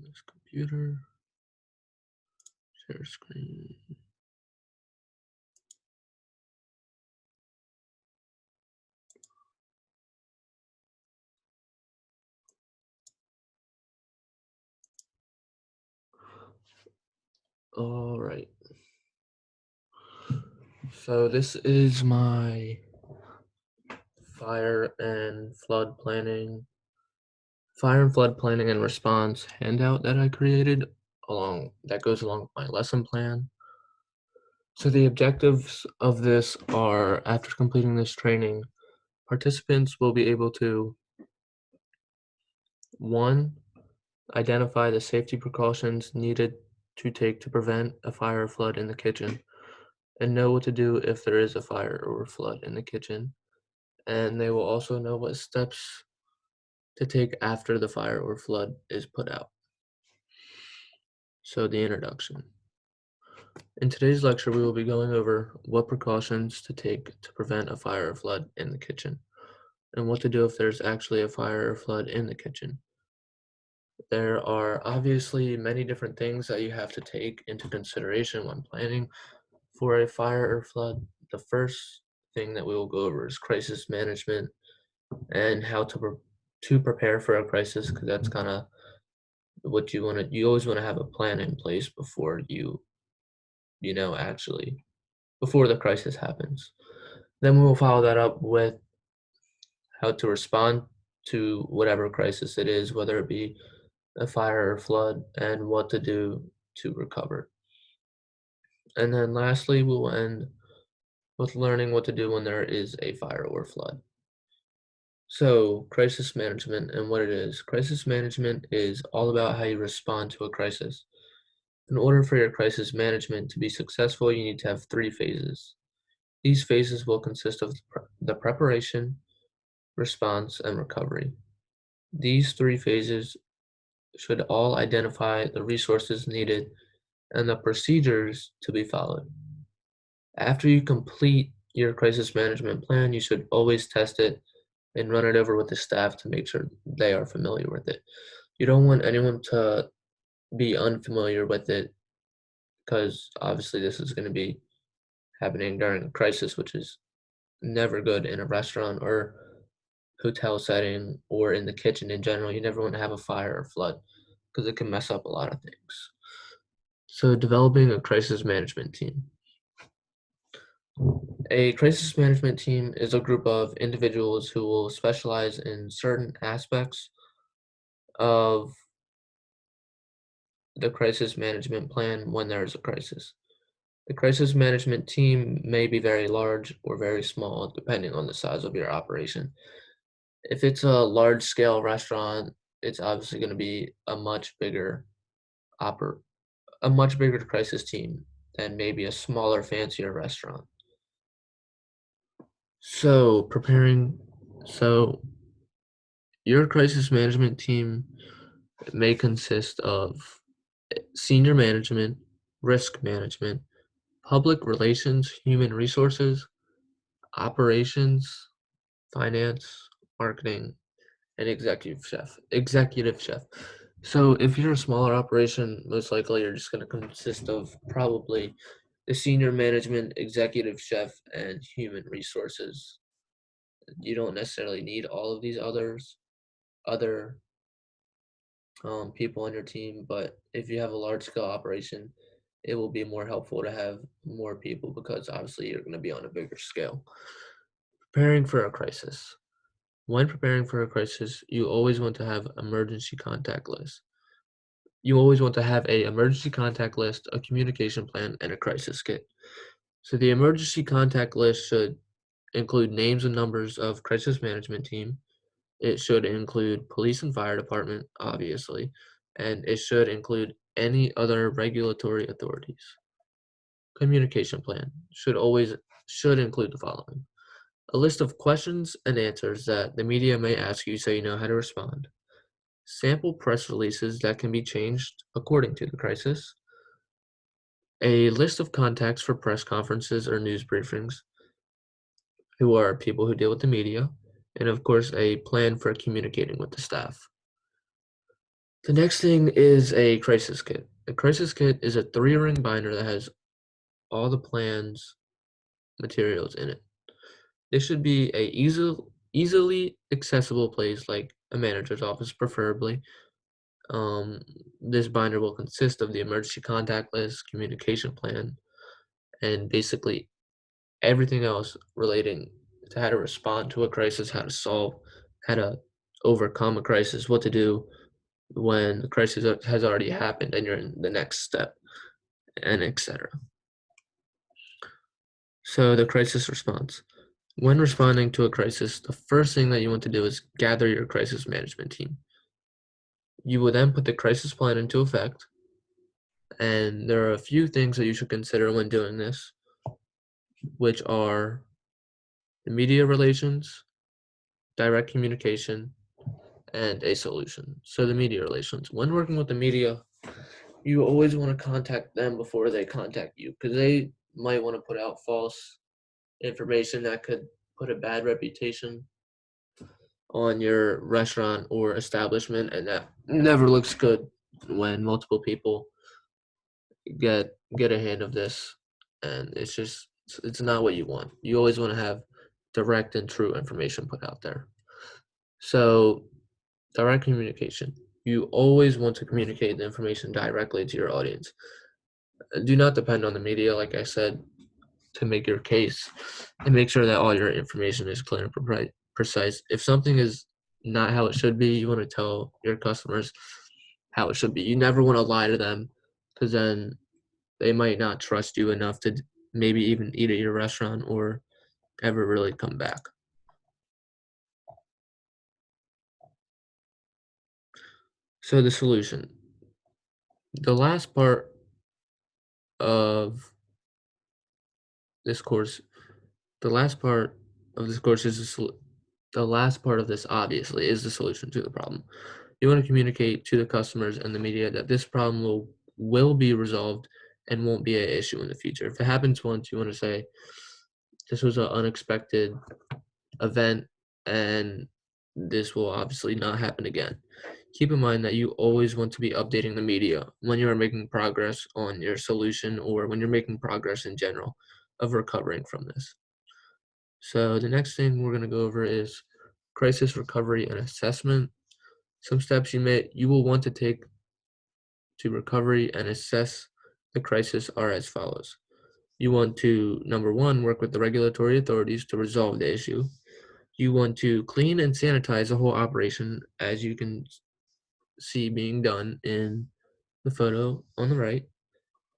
this computer, share screen. All right. So this is my fire and flood planning and response handout that I created that goes along with my lesson plan. So the objectives of this are, after completing this training, participants will be able to, one, identify the safety precautions needed to take to prevent a fire or flood in the kitchen, and know what to do if there is a fire or flood in the kitchen. And they will also know what steps to take after the fire or flood is put out. So, the introduction. In today's lecture, we will be going over what precautions to take to prevent a fire or flood in the kitchen, and what to do if there's actually a fire or flood in the kitchen. There are obviously many different things that you have to take into consideration when planning for a fire or flood. The first thing that we will go over is crisis management and how to prepare for a crisis, because that's kind of what you always want to have a plan in place before actually before the crisis happens. Then we will follow that up with how to respond to whatever crisis it is, whether it be a fire or flood, and what to do to recover. And then lastly, we will end with learning what to do when there is a fire or flood. So, crisis management and what it is. Crisis management is all about how you respond to a crisis. In order for your crisis management to be successful, you need to have 3 phases. These phases will consist of the preparation, response, and recovery. These 3 phases should all identify the resources needed and the procedures to be followed. After you complete your crisis management plan, you should always test it and run it over with the staff to make sure they are familiar with it. You don't want anyone to be unfamiliar with it, because obviously this is going to be happening during a crisis, which is never good in a restaurant or hotel setting or in the kitchen in general. You never want to have a fire or flood because it can mess up a lot of things. So, developing a crisis management team. A crisis management team is a group of individuals who will specialize in certain aspects of the crisis management plan when there is a crisis. The crisis management team may be very large or very small, depending on the size of your operation. If it's a large scale restaurant, it's obviously going to be oper- a much bigger crisis team than maybe a smaller, fancier restaurant. So, so your crisis management team may consist of senior management, risk management, public relations, human resources, operations, finance, marketing, and Executive chef. So if you're a smaller operation, most likely you're just going to consist of probably the senior management, executive chef, and human resources. You don't necessarily need all of these other people on your team, but if you have a large scale operation, it will be more helpful to have more people, because obviously you're going to be on a bigger scale. Preparing for a crisis. When preparing for a crisis, you always want to have emergency contact list. You always want to have a emergency contact list, a communication plan, and a crisis kit. So the emergency contact list should include names and numbers of crisis management team. It should include police and fire department, obviously, and it should include any other regulatory authorities. Communication plan should include the following: a list of questions and answers that the media may ask you so you know how to respond. Sample press releases that can be changed according to the crisis. A list of contacts for press conferences or news briefings, who are people who deal with the media. And of course, a plan for communicating with the staff. The next thing is a crisis kit. A crisis kit is a 3-ring binder that has all the plan's materials in it. This should be a easily accessible place like a manager's office, preferably. Um, this binder will consist of the emergency contact list, communication plan, and basically everything else relating to how to respond to a crisis, how to solve, how to overcome a crisis, what to do when the crisis has already happened and you're in the next step, and etc. So the crisis response. When responding to a crisis, the first thing that you want to do is gather your crisis management team. You will then put the crisis plan into effect, and there are a few things that you should consider when doing this, which are the media relations, direct communication, and a solution. So the media relations. When working with the media, you always want to contact them before they contact you because they might want to put out false information that could put a bad reputation on your restaurant or establishment, and that never looks good when multiple people get a hand of this, and it's not what you want. You always want to have direct and true information put out there. So direct communication. You always want to communicate the information directly to your audience. Do not depend on the media, like I said, to make your case, and make sure that all your information is clear and precise. If something is not how it should be, you want to tell your customers how it should be. You never want to lie to them because then they might not trust you enough to maybe even eat at your restaurant or ever really come back. So the solution. The last part of this course, the last part of this course is the last part of this obviously is the solution to the problem. You want to communicate to the customers and the media that this problem will be resolved and won't be an issue in the future. If it happens once, you want to say this was an unexpected event and this will obviously not happen again. Keep in mind that you always want to be updating the media when you are making progress on your solution or when you're making progress in general of recovering from this. So the next thing we're going to go over is crisis recovery and assessment. Some steps you will want to take to recovery and assess the crisis are as follows. You want to, number one, work with the regulatory authorities to resolve the issue. You want to clean and sanitize the whole operation, as you can see being done in the photo on the right.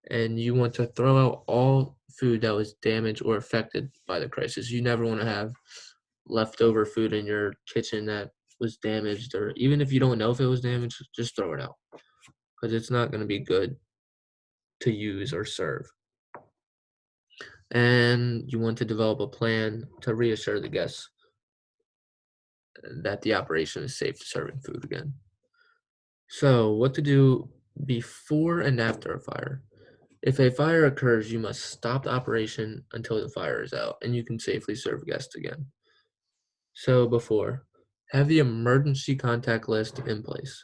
And you want to throw out all food that was damaged or affected by the crisis. You never want to have leftover food in your kitchen that was damaged, or even if you don't know if it was damaged, just throw it out because it's not going to be good to use or serve. And you want to develop a plan to reassure the guests that the operation is safe to serving food again. So, what to do before and after a fire? If a fire occurs, you must stop the operation until the fire is out and you can safely serve guests again. So, before, have the emergency contact list in place.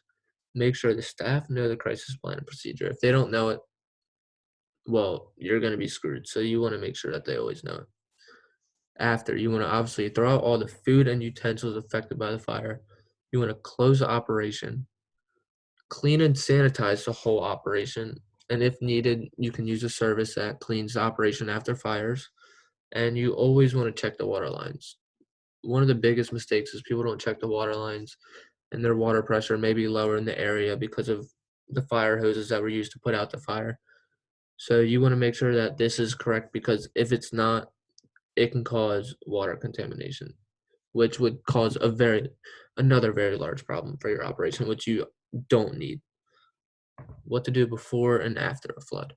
Make sure the staff know the crisis plan and procedure. If they don't know it, well, you're going to be screwed. So, you want to make sure that they always know it. After, you want to obviously throw out all the food and utensils affected by the fire. You want to close the operation, clean and sanitize the whole operation, and if needed, you can use a service that cleans the operation after fires. And you always want to check the water lines. One of the biggest mistakes is people don't check the water lines, and their water pressure may be lower in the area because of the fire hoses that were used to put out the fire. So you want to make sure that this is correct because if it's not, it can cause water contamination, which would cause another very large problem for your operation, which you don't need. What to do before and after a flood.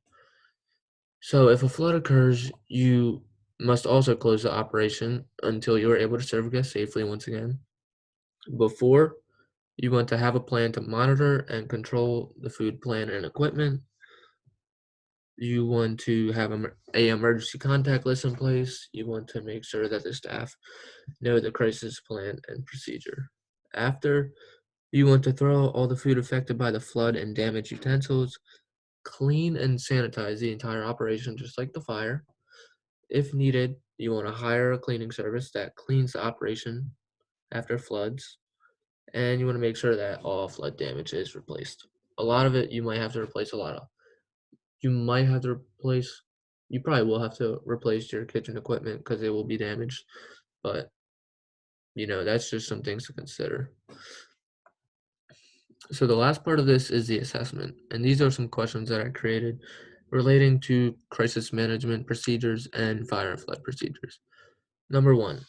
So if a flood occurs, you must also close the operation until you are able to serve guests safely once again. Before, you want to have a plan to monitor and control the food plan and equipment. You want to have a emergency contact list in place. You want to make sure that the staff know the crisis plan and procedure. After, You want to throw all the food affected by the flood and damaged utensils, clean and sanitize the entire operation just like the fire. If needed, you want to hire a cleaning service that cleans the operation after floods, and you want to make sure that all flood damage is replaced. A lot of it you might have to replace a lot of. You might have to replace, you probably will have to replace your kitchen equipment because it will be damaged, but that's just some things to consider. So the last part of this is the assessment, and these are some questions that I created relating to crisis management procedures and fire and flood procedures. Number one,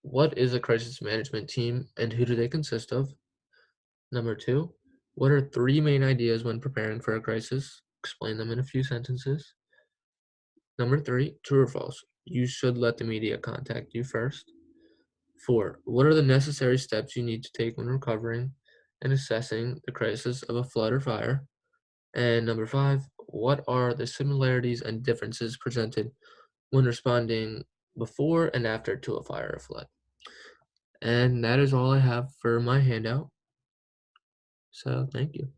what is a crisis management team and who do they consist of? Number two, what are three main ideas when preparing for a crisis? Explain them in a few sentences. Number three, true or false? You should let the media contact you first. Four, what are the necessary steps you need to take when recovering and assessing the crisis of a flood or fire? And number five, what are the similarities and differences presented when responding before and after to a fire or flood? And that is all I have for my handout. So thank you.